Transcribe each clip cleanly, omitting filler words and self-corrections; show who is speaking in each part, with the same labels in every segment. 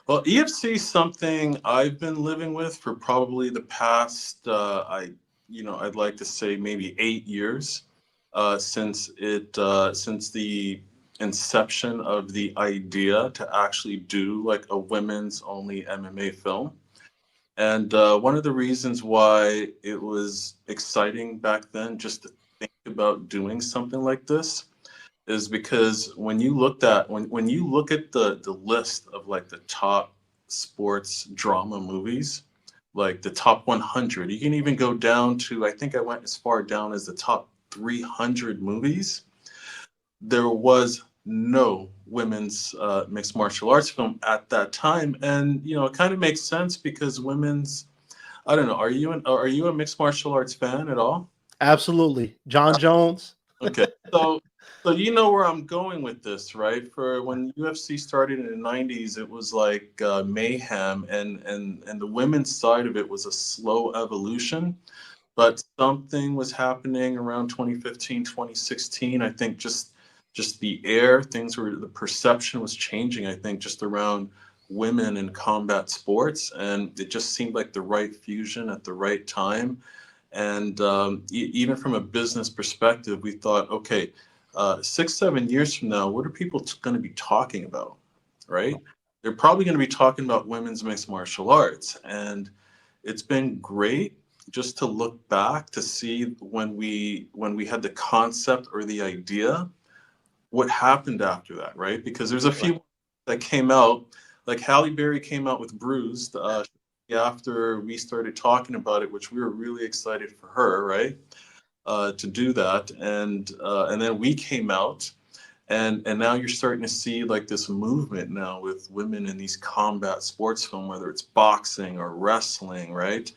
Speaker 1: Well, EFC is something I've been living with for probably the past, I'd like to say maybe 8 years, since the inception of the idea to actually do like a women's only MMA film. And one of the reasons why it was exciting back then just to think about doing something like this is because when you look at the list of like the top sports drama movies, like the top 100, you can even go down to, I think I went as far down as the top 300 movies. There was no women's mixed martial arts film at that time, and it kind of makes sense because women's. I don't know. Are you a mixed martial arts fan at all?
Speaker 2: Absolutely. John Jones.
Speaker 1: Okay, so you know where I'm going with this, right? For when UFC started in the '90s, it was like mayhem, and the women's side of it was a slow evolution. But something was happening around 2015, 2016. I think just the air, the perception was changing. I think just around women in combat sports, and it just seemed like the right fusion at the right time. And even from a business perspective, we thought, okay, 6, 7 years from now, what are people going to be talking about, right? They're probably going to be talking about women's mixed martial arts. And it's been great just to look back to see when we had the concept or the idea, what happened after that, right? Because there's a
Speaker 2: Right.
Speaker 1: few that came out, like Halle Berry came out with Bruised after we started talking about it, which we were really excited for her, right? To do that, and then we came out, and now you're starting to see like this movement now with women in these combat sports film, whether it's boxing or wrestling, right?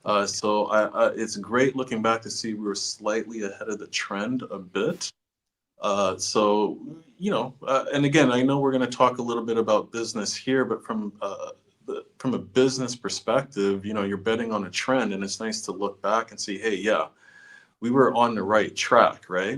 Speaker 1: It's great looking back to see we were slightly ahead of the trend a bit. And again, I know we're going to talk a little bit about business here, but from a business perspective, you're betting on a trend, and it's nice to look back and see, hey, yeah, we were on the right track, right?